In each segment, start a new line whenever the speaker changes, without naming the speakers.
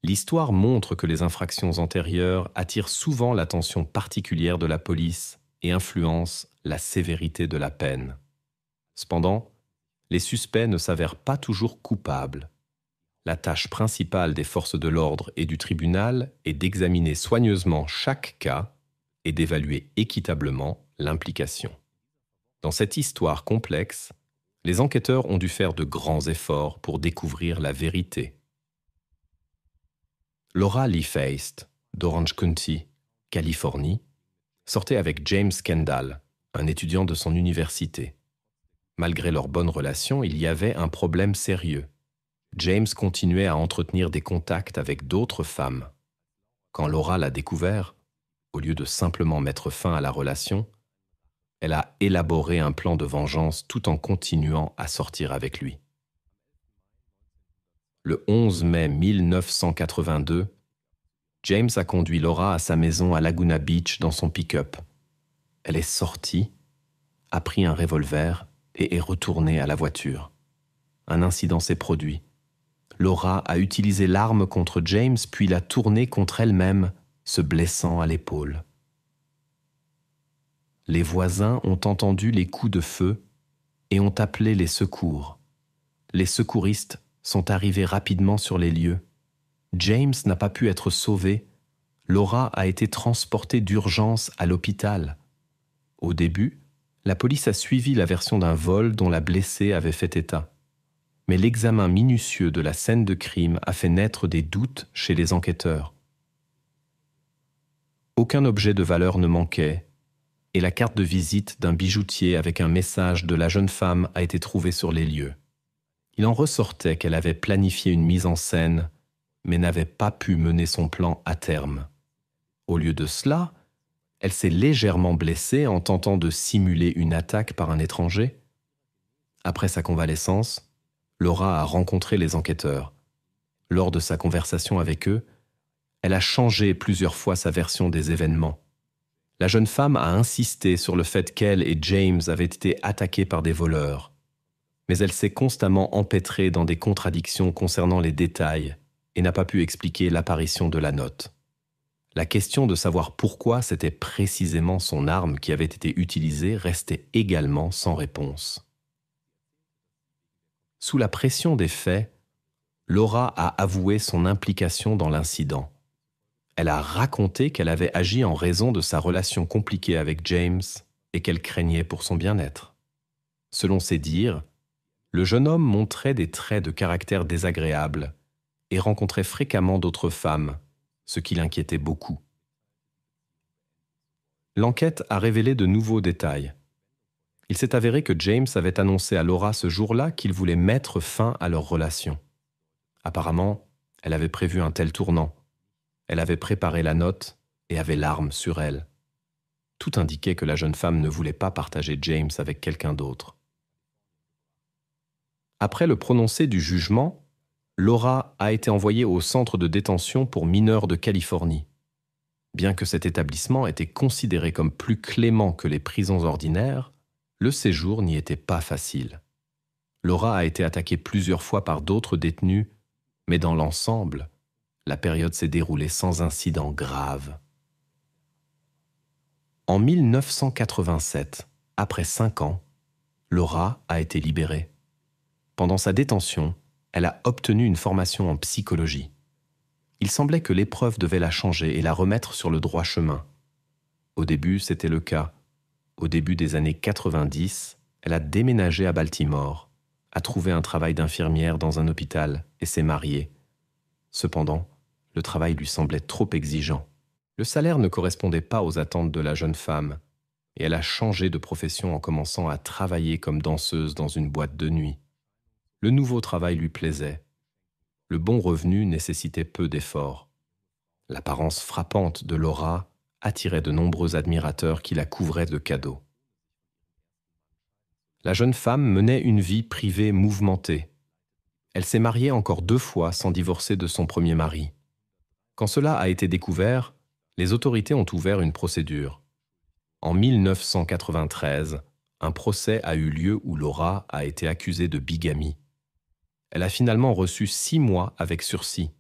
L'histoire montre que les infractions antérieures attirent souvent l'attention particulière de la police et influencent la sévérité de la peine. Cependant, les suspects ne s'avèrent pas toujours coupables. La tâche principale des forces de l'ordre et du tribunal est d'examiner soigneusement chaque cas et d'évaluer équitablement l'implication. Dans cette histoire complexe, les enquêteurs ont dû faire de grands efforts pour découvrir la vérité. Laura Lee Feist, d'Orange County, Californie, sortait avec James Kendall, un étudiant de son université. Malgré leur bonne relation, il y avait un problème sérieux. James continuait à entretenir des contacts avec d'autres femmes. Quand Laura l'a découvert, au lieu de simplement mettre fin à la relation, elle a élaboré un plan de vengeance tout en continuant à sortir avec lui. Le 11 mai 1982, James a conduit Laura à sa maison à Laguna Beach dans son pick-up. Elle est sortie, a pris un revolver et est retournée à la voiture. Un incident s'est produit. Laura a utilisé l'arme contre James puis l'a tournée contre elle-même, se blessant à l'épaule. Les voisins ont entendu les coups de feu et ont appelé les secours. Les secouristes sont arrivés rapidement sur les lieux. James n'a pas pu être sauvé. Laura a été transportée d'urgence à l'hôpital. Au début, la police a suivi la version d'un vol dont la blessée avait fait état. Mais l'examen minutieux de la scène de crime a fait naître des doutes chez les enquêteurs. Aucun objet de valeur ne manquait, et la carte de visite d'un bijoutier avec un message de la jeune femme a été trouvée sur les lieux. Il en ressortait qu'elle avait planifié une mise en scène, mais n'avait pas pu mener son plan à terme. Au lieu de cela, elle s'est légèrement blessée en tentant de simuler une attaque par un étranger. Après sa convalescence, Laura a rencontré les enquêteurs. Lors de sa conversation avec eux, elle a changé plusieurs fois sa version des événements. La jeune femme a insisté sur le fait qu'elle et James avaient été attaqués par des voleurs. Mais elle s'est constamment empêtrée dans des contradictions concernant les détails et n'a pas pu expliquer l'apparition de la note. La question de savoir pourquoi c'était précisément son arme qui avait été utilisée restait également sans réponse. Sous la pression des faits, Laura a avoué son implication dans l'incident. Elle a raconté qu'elle avait agi en raison de sa relation compliquée avec James et qu'elle craignait pour son bien-être. Selon ses dires, le jeune homme montrait des traits de caractère désagréables et rencontrait fréquemment d'autres femmes, ce qui l'inquiétait beaucoup. L'enquête a révélé de nouveaux détails. Il s'est avéré que James avait annoncé à Laura ce jour-là qu'il voulait mettre fin à leur relation. Apparemment, elle avait prévu un tel tournant. Elle avait préparé la note et avait l'arme sur elle. Tout indiquait que la jeune femme ne voulait pas partager James avec quelqu'un d'autre. Après le prononcé du jugement, Laura a été envoyée au centre de détention pour mineurs de Californie. Bien que cet établissement était considéré comme plus clément que les prisons ordinaires, le séjour n'y était pas facile. Laura a été attaquée plusieurs fois par d'autres détenus, mais dans l'ensemble, la période s'est déroulée sans incident grave. En 1987, après 5 ans, Laura a été libérée. Pendant sa détention, elle a obtenu une formation en psychologie. Il semblait que l'épreuve devait la changer et la remettre sur le droit chemin. Au début, c'était le cas. Au début des années 90, elle a déménagé à Baltimore, a trouvé un travail d'infirmière dans un hôpital et s'est mariée. Cependant, le travail lui semblait trop exigeant. Le salaire ne correspondait pas aux attentes de la jeune femme et elle a changé de profession en commençant à travailler comme danseuse dans une boîte de nuit. Le nouveau travail lui plaisait. Le bon revenu nécessitait peu d'efforts. L'apparence frappante de Laura attirait de nombreux admirateurs qui la couvraient de cadeaux. La jeune femme menait une vie privée mouvementée. Elle s'est mariée encore 2 fois sans divorcer de son premier mari. Quand cela a été découvert, les autorités ont ouvert une procédure. En 1993, un procès a eu lieu où Laura a été accusée de bigamie. Elle a finalement reçu 6 mois avec sursis.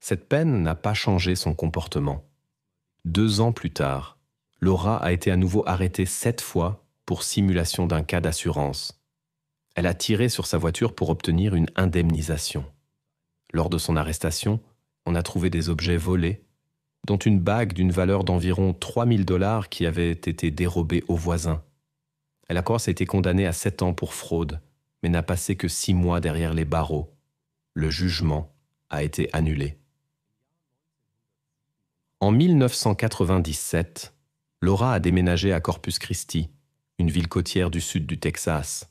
Cette peine n'a pas changé son comportement. 2 ans plus tard, Laura a été à nouveau arrêtée 7 fois pour simulation d'un cas d'assurance. Elle a tiré sur sa voiture pour obtenir une indemnisation. Lors de son arrestation, on a trouvé des objets volés, dont une bague d'une valeur d'environ 3 000 $ qui avait été dérobée aux voisins. Elle a encore été condamnée à 7 ans pour fraude, mais n'a passé que 6 mois derrière les barreaux. Le jugement a été annulé. En 1997, Laura a déménagé à Corpus Christi, une ville côtière du sud du Texas.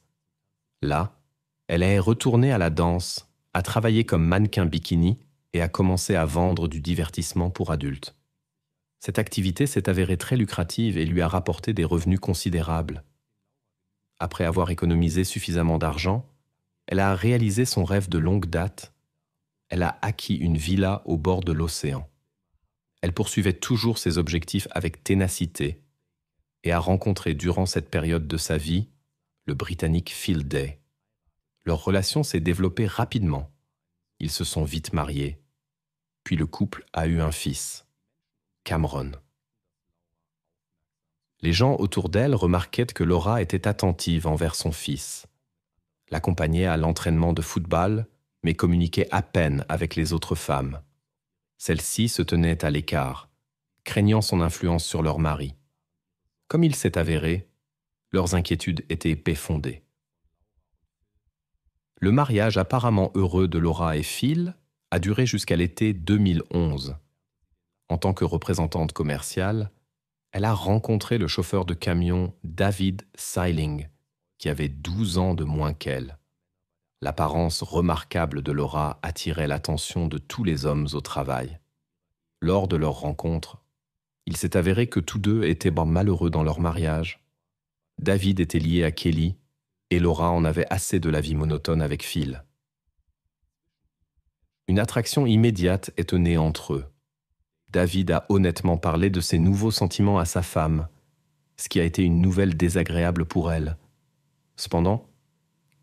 Là, elle est retournée à la danse, a travaillé comme mannequin bikini et a commencé à vendre du divertissement pour adultes. Cette activité s'est avérée très lucrative et lui a rapporté des revenus considérables. Après avoir économisé suffisamment d'argent, elle a réalisé son rêve de longue date. Elle a acquis une villa au bord de l'océan. Elle poursuivait toujours ses objectifs avec ténacité et a rencontré durant cette période de sa vie le Britannique Phil Day. Leur relation s'est développée rapidement. Ils se sont vite mariés. Puis le couple a eu un fils, Cameron. Les gens autour d'elle remarquaient que Laura était attentive envers son fils, l'accompagnait à l'entraînement de football, mais communiquait à peine avec les autres femmes. Celles-ci se tenaient à l'écart, craignant son influence sur leur mari. Comme il s'est avéré, leurs inquiétudes étaient peu fondées. Le mariage apparemment heureux de Laura et Phil a duré jusqu'à l'été 2011. En tant que représentante commerciale, elle a rencontré le chauffeur de camion David Seiling, qui avait 12 ans de moins qu'elle. L'apparence remarquable de Laura attirait l'attention de tous les hommes au travail. Lors de leur rencontre, il s'est avéré que tous deux étaient malheureux dans leur mariage. David était lié à Kelly et Laura en avait assez de la vie monotone avec Phil. Une attraction immédiate est née entre eux. David a honnêtement parlé de ses nouveaux sentiments à sa femme, ce qui a été une nouvelle désagréable pour elle. Cependant,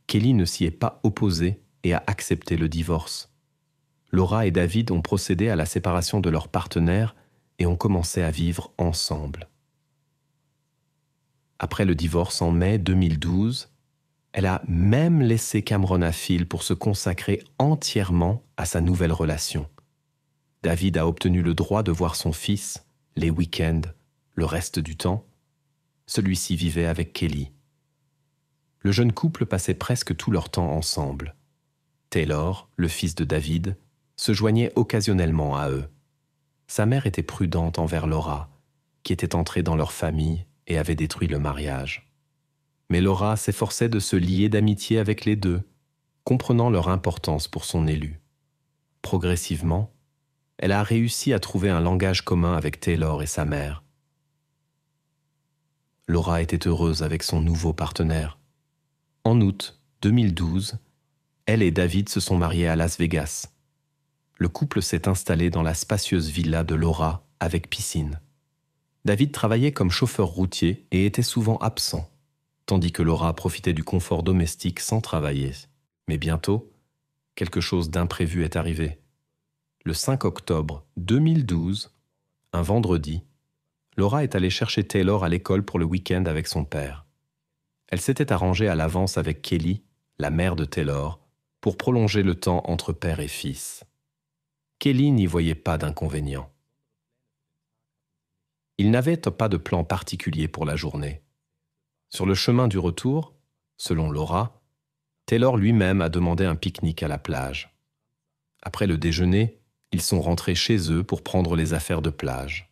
Kelly ne s'y est pas opposée et a accepté le divorce. Laura et David ont procédé à la séparation de leur partenaire et ont commencé à vivre ensemble. Après le divorce en mai 2012, elle a même laissé Cameron à Phil pour se consacrer entièrement à sa nouvelle relation. David a obtenu le droit de voir son fils les week-ends, le reste du temps. Celui-ci vivait avec Kelly. Le jeune couple passait presque tout leur temps ensemble. Taylor, le fils de David, se joignait occasionnellement à eux. Sa mère était prudente envers Laura, qui était entrée dans leur famille et avait détruit le mariage. Mais Laura s'efforçait de se lier d'amitié avec les deux, comprenant leur importance pour son élu. Progressivement, elle a réussi à trouver un langage commun avec Taylor et sa mère. Laura était heureuse avec son nouveau partenaire. En août 2012, elle et David se sont mariés à Las Vegas. Le couple s'est installé dans la spacieuse villa de Laura avec piscine. David travaillait comme chauffeur routier et était souvent absent, tandis que Laura profitait du confort domestique sans travailler. Mais bientôt, quelque chose d'imprévu est arrivé. Le 5 octobre 2012, un vendredi, Laura est allée chercher Taylor à l'école pour le week-end avec son père. Elle s'était arrangée à l'avance avec Kelly, la mère de Taylor, pour prolonger le temps entre père et fils. Kelly n'y voyait pas d'inconvénient. Il n'avait pas de plan particulier pour la journée. Sur le chemin du retour, selon Laura, Taylor lui-même a demandé un pique-nique à la plage. Après le déjeuner, ils sont rentrés chez eux pour prendre les affaires de plage.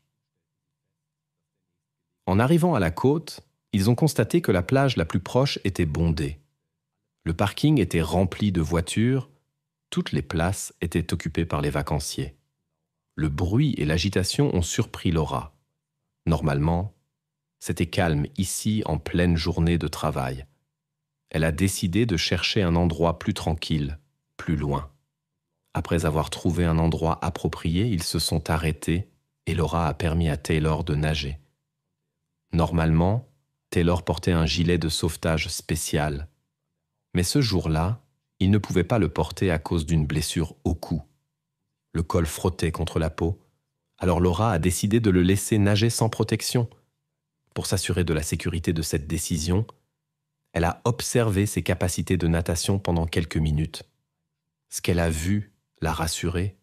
En arrivant à la côte, ils ont constaté que la plage la plus proche était bondée. Le parking était rempli de voitures, toutes les places étaient occupées par les vacanciers. Le bruit et l'agitation ont surpris Laura. Normalement, c'était calme ici en pleine journée de travail. Elle a décidé de chercher un endroit plus tranquille, plus loin. Après avoir trouvé un endroit approprié, ils se sont arrêtés et Laura a permis à Taylor de nager. Normalement, Taylor portait un gilet de sauvetage spécial. Mais ce jour-là, il ne pouvait pas le porter à cause d'une blessure au cou. le col frotté contre la peau. Alors Laura a décidé de le laisser nager sans protection. Pour s'assurer de la sécurité de cette décision, elle a observé ses capacités de natation pendant quelques minutes. Ce qu'elle a vu l'a rassurée.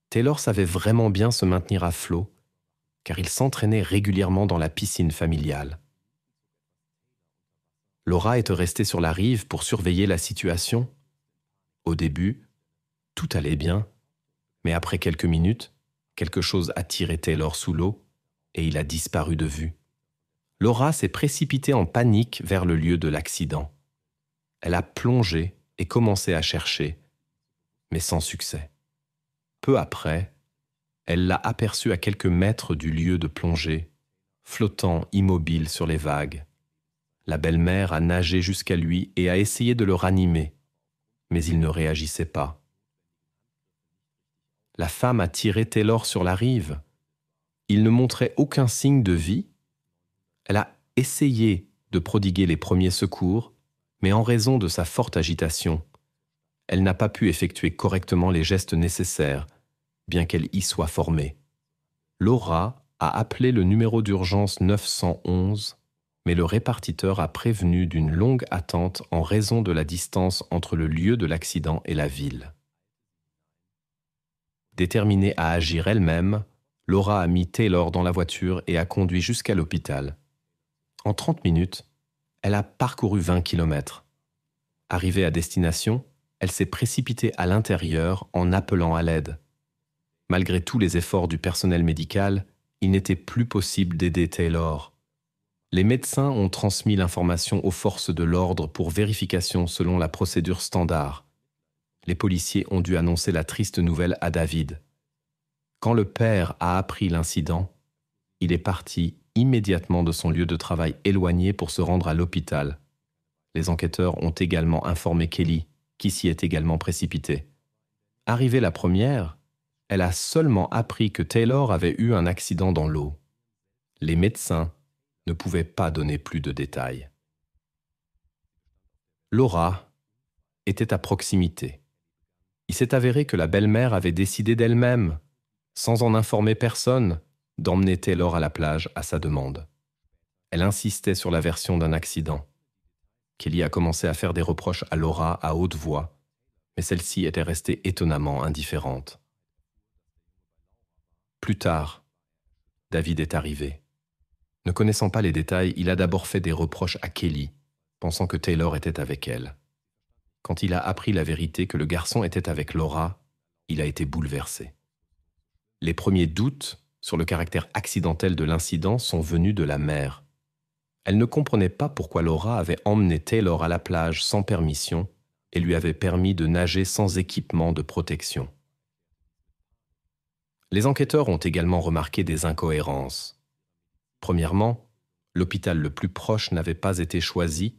Taylor savait vraiment bien se maintenir à flot, car il s'entraînait régulièrement dans la piscine familiale. Laura était restée sur la rive pour surveiller la situation. Au début, tout allait bien, mais après quelques minutes, quelque chose a tiré Taylor sous l'eau et il a disparu de vue. Laura s'est précipitée en panique vers le lieu de l'accident. Elle a plongé et commencé à chercher, mais sans succès. Peu après, elle l'a aperçu à quelques mètres du lieu de plongée, flottant immobile sur les vagues. La belle-mère a nagé jusqu'à lui et a essayé de le ranimer, mais il ne réagissait pas. La femme a tiré Taylor sur la rive. Il ne montrait aucun signe de vie. Elle a essayé de prodiguer les premiers secours, mais en raison de sa forte agitation, elle n'a pas pu effectuer correctement les gestes nécessaires, bien qu'elle y soit formée. Laura a appelé le numéro d'urgence 911, mais le répartiteur a prévenu d'une longue attente en raison de la distance entre le lieu de l'accident et la ville. Déterminée à agir elle-même, Laura a mis Taylor dans la voiture et a conduit jusqu'à l'hôpital. En 30 minutes, elle a parcouru 20 kilomètres. Arrivée à destination, elle s'est précipitée à l'intérieur en appelant à l'aide. Malgré tous les efforts du personnel médical, il n'était plus possible d'aider Taylor. Les médecins ont transmis l'information aux forces de l'ordre pour vérification selon la procédure standard. Les policiers ont dû annoncer la triste nouvelle à David. Quand le père a appris l'incident, il est parti immédiatement de son lieu de travail éloigné pour se rendre à l'hôpital. Les enquêteurs ont également informé Kelly, qui s'y est également précipitée. Arrivée la première, elle a seulement appris que Taylor avait eu un accident dans l'eau. Les médecins ne pouvaient pas donner plus de détails. Laura était à proximité. Il s'est avéré que la belle-mère avait décidé d'elle-même, sans en informer personne, d'emmener Taylor à la plage à sa demande. Elle insistait sur la version d'un accident. Kelly a commencé à faire des reproches à Laura à haute voix, mais celle-ci était restée étonnamment indifférente. Plus tard, David est arrivé. Ne connaissant pas les détails, il a d'abord fait des reproches à Kelly, pensant que Taylor était avec elle. Quand il a appris la vérité que le garçon était avec Laura, il a été bouleversé. Les premiers doutes sur le caractère accidentel de l'incident sont venus de la mère. Elle ne comprenait pas pourquoi Laura avait emmené Taylor à la plage sans permission et lui avait permis de nager sans équipement de protection. Les enquêteurs ont également remarqué des incohérences. Premièrement, l'hôpital le plus proche n'avait pas été choisi.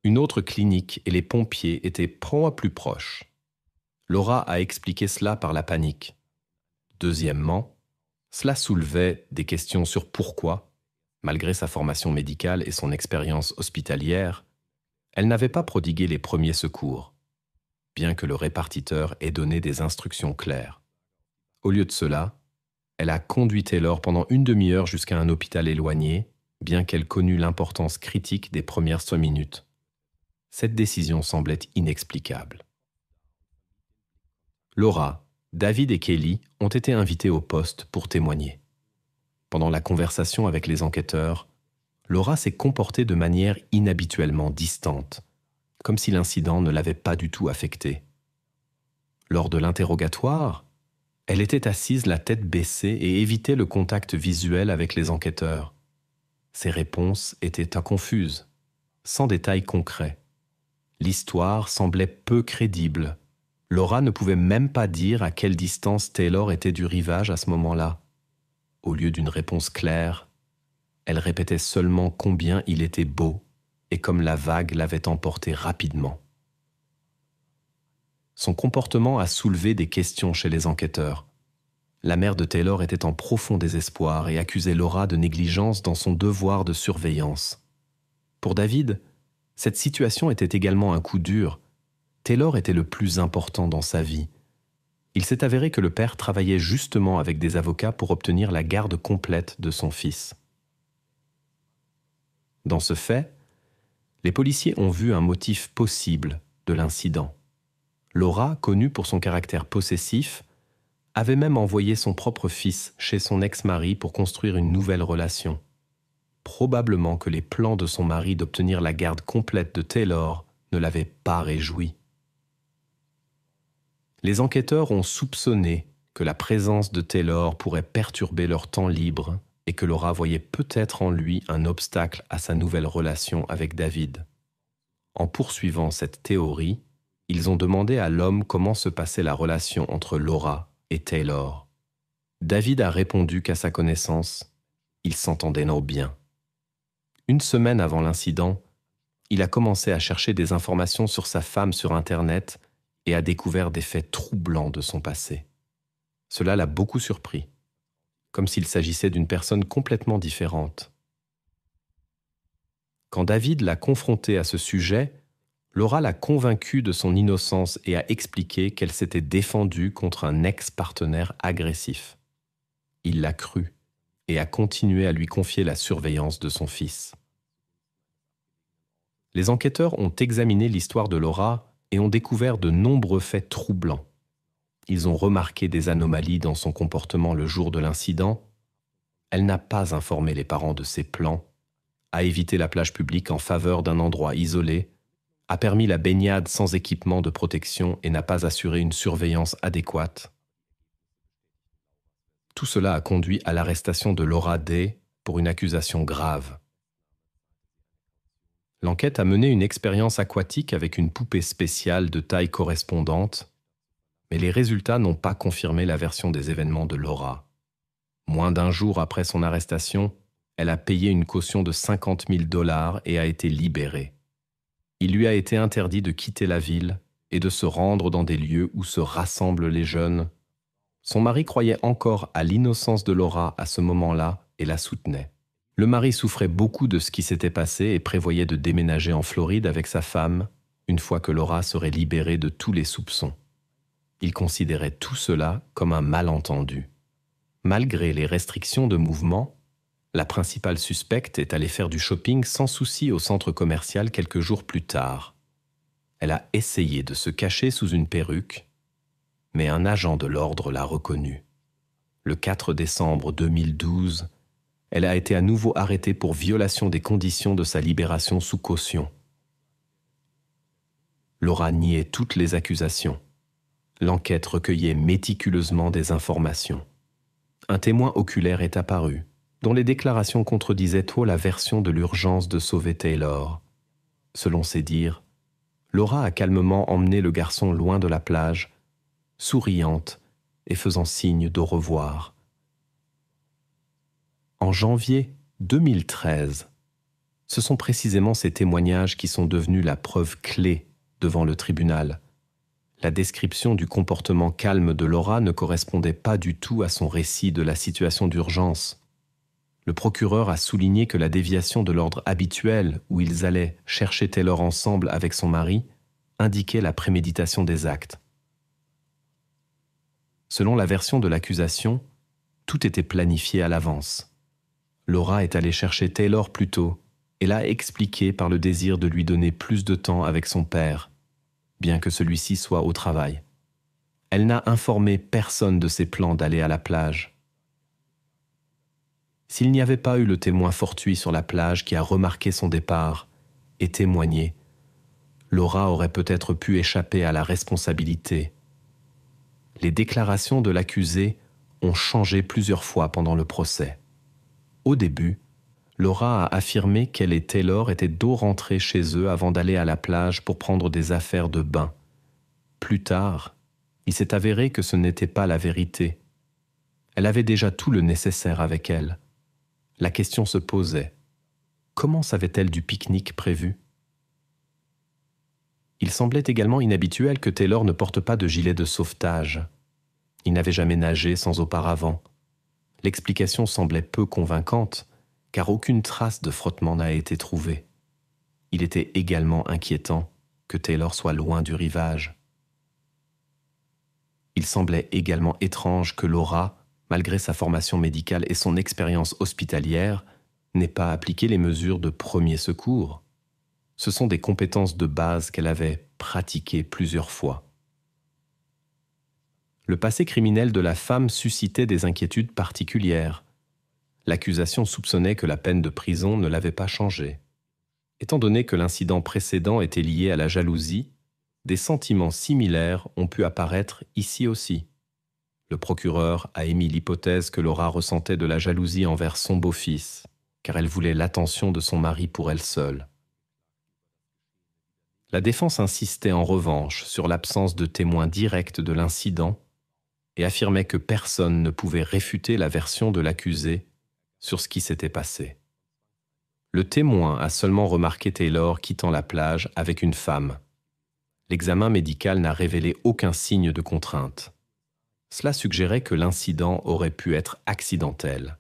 Une autre clinique et les pompiers étaient plus proches. Laura a expliqué cela par la panique. Deuxièmement, cela soulevait des questions sur pourquoi, malgré sa formation médicale et son expérience hospitalière, elle n'avait pas prodigué les premiers secours, bien que le répartiteur ait donné des instructions claires. Au lieu de cela, elle a conduit Taylor pendant une demi-heure jusqu'à un hôpital éloigné, bien qu'elle connût l'importance critique des premières 5 minutes. Cette décision semblait inexplicable. Laura, David et Kelly ont été invités au poste pour témoigner. Pendant la conversation avec les enquêteurs, Laura s'est comportée de manière inhabituellement distante, comme si l'incident ne l'avait pas du tout affectée. Lors de l'interrogatoire, elle était assise la tête baissée et évitait le contact visuel avec les enquêteurs. Ses réponses étaient inconfuses, sans détails concrets. L'histoire semblait peu crédible. Laura ne pouvait même pas dire à quelle distance Taylor était du rivage à ce moment-là. Au lieu d'une réponse claire, elle répétait seulement combien il était beau et comme la vague l'avait emporté rapidement. Son comportement a soulevé des questions chez les enquêteurs. La mère de Taylor était en profond désespoir et accusait Laura de négligence dans son devoir de surveillance. Pour David, cette situation était également un coup dur. Taylor était le plus important dans sa vie. Il s'est avéré que le père travaillait justement avec des avocats pour obtenir la garde complète de son fils. Dans ce fait, les policiers ont vu un motif possible de l'incident. Laura, connue pour son caractère possessif, avait même envoyé son propre fils chez son ex-mari pour construire une nouvelle relation. Probablement que les plans de son mari d'obtenir la garde complète de Taylor ne l'avaient pas réjoui. Les enquêteurs ont soupçonné que la présence de Taylor pourrait perturber leur temps libre et que Laura voyait peut-être en lui un obstacle à sa nouvelle relation avec David. En poursuivant cette théorie, ils ont demandé à l'homme comment se passait la relation entre Laura et Taylor. David a répondu qu'à sa connaissance, ils s'entendaient bien. Une semaine avant l'incident, il a commencé à chercher des informations sur sa femme sur Internet et a découvert des faits troublants de son passé. Cela l'a beaucoup surpris, comme s'il s'agissait d'une personne complètement différente. Quand David l'a confronté à ce sujet, Laura l'a convaincu de son innocence et a expliqué qu'elle s'était défendue contre un ex-partenaire agressif. Il l'a cru et a continué à lui confier la surveillance de son fils. Les enquêteurs ont examiné l'histoire de Laura et ont découvert de nombreux faits troublants. Ils ont remarqué des anomalies dans son comportement le jour de l'incident. Elle n'a pas informé les parents de ses plans, a évité la plage publique en faveur d'un endroit isolé, a permis la baignade sans équipement de protection et n'a pas assuré une surveillance adéquate. Tout cela a conduit à l'arrestation de Laura Day pour une accusation grave. L'enquête a mené une expérience aquatique avec une poupée spéciale de taille correspondante, mais les résultats n'ont pas confirmé la version des événements de Laura. Moins d'un jour après son arrestation, elle a payé une caution de 50 000 $ et a été libérée. Il lui a été interdit de quitter la ville et de se rendre dans des lieux où se rassemblent les jeunes. Son mari croyait encore à l'innocence de Laura à ce moment-là et la soutenait. Le mari souffrait beaucoup de ce qui s'était passé et prévoyait de déménager en Floride avec sa femme une fois que Laura serait libérée de tous les soupçons. Il considérait tout cela comme un malentendu. Malgré les restrictions de mouvement, la principale suspecte est allée faire du shopping sans souci au centre commercial quelques jours plus tard. Elle a essayé de se cacher sous une perruque, mais un agent de l'ordre l'a reconnue. Le 4 décembre 2012, elle a été à nouveau arrêtée pour violation des conditions de sa libération sous caution. Laura niait toutes les accusations. L'enquête recueillait méticuleusement des informations. Un témoin oculaire est apparu, dont les déclarations contredisaient trop la version de l'urgence de sauver Taylor. Selon ses dires, Laura a calmement emmené le garçon loin de la plage, souriante et faisant signe d'au revoir. En janvier 2013, ce sont précisément ces témoignages qui sont devenus la preuve clé devant le tribunal. La description du comportement calme de Laura ne correspondait pas du tout à son récit de la situation d'urgence. Le procureur a souligné que la déviation de l'ordre habituel où ils allaient chercher Taylor ensemble avec son mari indiquait la préméditation des actes. Selon la version de l'accusation, tout était planifié à l'avance. Laura est allée chercher Taylor plus tôt et l'a expliqué par le désir de lui donner plus de temps avec son père, bien que celui-ci soit au travail. Elle n'a informé personne de ses plans d'aller à la plage. S'il n'y avait pas eu le témoin fortuit sur la plage qui a remarqué son départ et témoigné, Laura aurait peut-être pu échapper à la responsabilité. Les déclarations de l'accusé ont changé plusieurs fois pendant le procès. Au début, Laura a affirmé qu'elle et Taylor étaient d'eau rentrés chez eux avant d'aller à la plage pour prendre des affaires de bain. Plus tard, il s'est avéré que ce n'était pas la vérité. Elle avait déjà tout le nécessaire avec elle. La question se posait. Comment savait-elle du pique-nique prévu? Il semblait également inhabituel que Taylor ne porte pas de gilet de sauvetage. Il n'avait jamais nagé sans auparavant. L'explication semblait peu convaincante, car aucune trace de frottement n'a été trouvée. Il était également inquiétant que Taylor soit loin du rivage. Il semblait également étrange que Laura, malgré sa formation médicale et son expérience hospitalière, n'ait pas appliqué les mesures de premier secours. Ce sont des compétences de base qu'elle avait pratiquées plusieurs fois. Le passé criminel de la femme suscitait des inquiétudes particulières. L'accusation soupçonnait que la peine de prison ne l'avait pas changé. Étant donné que l'incident précédent était lié à la jalousie, des sentiments similaires ont pu apparaître ici aussi. Le procureur a émis l'hypothèse que Laura ressentait de la jalousie envers son beau-fils, car elle voulait l'attention de son mari pour elle seule. La défense insistait en revanche sur l'absence de témoins directs de l'incident et affirmait que personne ne pouvait réfuter la version de l'accusé sur ce qui s'était passé. Le témoin a seulement remarqué Taylor quittant la plage avec une femme. L'examen médical n'a révélé aucun signe de contrainte. Cela suggérait que l'incident aurait pu être accidentel.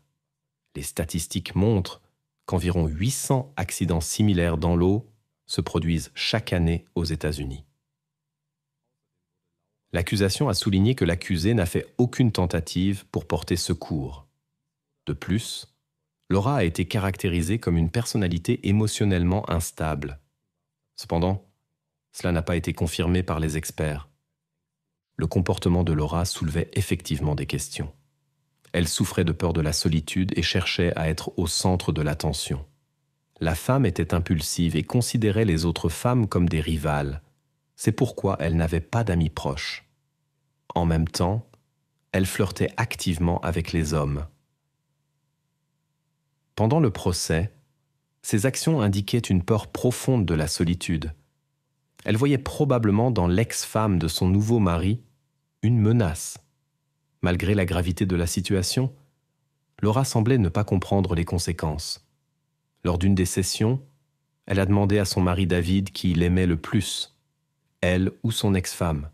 Les statistiques montrent qu'environ 800 accidents similaires dans l'eau se produisent chaque année aux États-Unis. L'accusation a souligné que l'accusé n'a fait aucune tentative pour porter secours. De plus, Laura a été caractérisée comme une personnalité émotionnellement instable. Cependant, cela n'a pas été confirmé par les experts. Le comportement de Laura soulevait effectivement des questions. Elle souffrait de peur de la solitude et cherchait à être au centre de l'attention. La femme était impulsive et considérait les autres femmes comme des rivales. C'est pourquoi elle n'avait pas d'amis proches. En même temps, elle flirtait activement avec les hommes. Pendant le procès, ses actions indiquaient une peur profonde de la solitude. Elle voyait probablement dans l'ex-femme de son nouveau mari une menace. Malgré la gravité de la situation, Laura semblait ne pas comprendre les conséquences. Lors d'une des sessions, elle a demandé à son mari David qui l'aimait le plus, elle ou son ex-femme.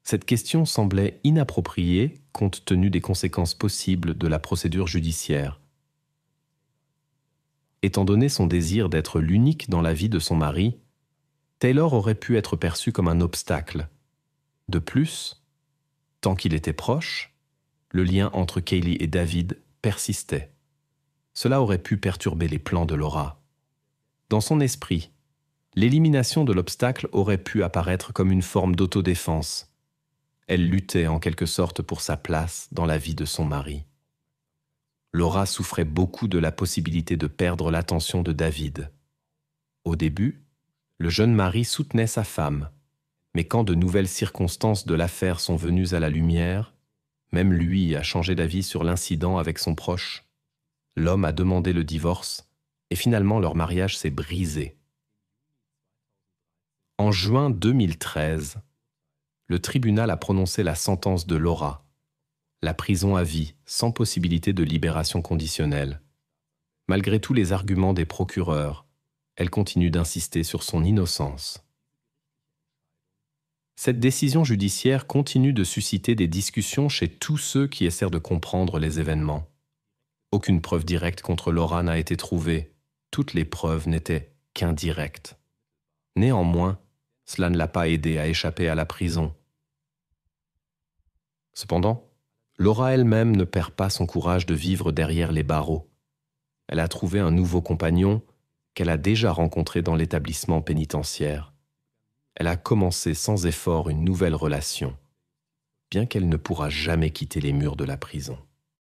Cette question semblait inappropriée compte tenu des conséquences possibles de la procédure judiciaire. Étant donné son désir d'être l'unique dans la vie de son mari, Taylor aurait pu être perçu comme un obstacle. De plus, tant qu'il était proche, le lien entre Kaylee et David persistait. Cela aurait pu perturber les plans de Laura. Dans son esprit, l'élimination de l'obstacle aurait pu apparaître comme une forme d'autodéfense. Elle luttait en quelque sorte pour sa place dans la vie de son mari. Laura souffrait beaucoup de la possibilité de perdre l'attention de David. Au début, le jeune mari soutenait sa femme, mais quand de nouvelles circonstances de l'affaire sont venues à la lumière, même lui a changé d'avis sur l'incident avec son proche. L'homme a demandé le divorce et finalement leur mariage s'est brisé. En juin 2013, le tribunal a prononcé la sentence de Laura, la prison à vie sans possibilité de libération conditionnelle. Malgré tous les arguments des procureurs, elle continue d'insister sur son innocence. Cette décision judiciaire continue de susciter des discussions chez tous ceux qui essaient de comprendre les événements. Aucune preuve directe contre Laura n'a été trouvée. Toutes les preuves n'étaient qu'indirectes. Néanmoins, cela ne l'a pas aidée à échapper à la prison. Cependant, Laura elle-même ne perd pas son courage de vivre derrière les barreaux. Elle a trouvé un nouveau compagnon qu'elle a déjà rencontré dans l'établissement pénitentiaire. Elle a commencé sans effort une nouvelle relation, bien qu'elle ne pourra jamais quitter les murs de la prison.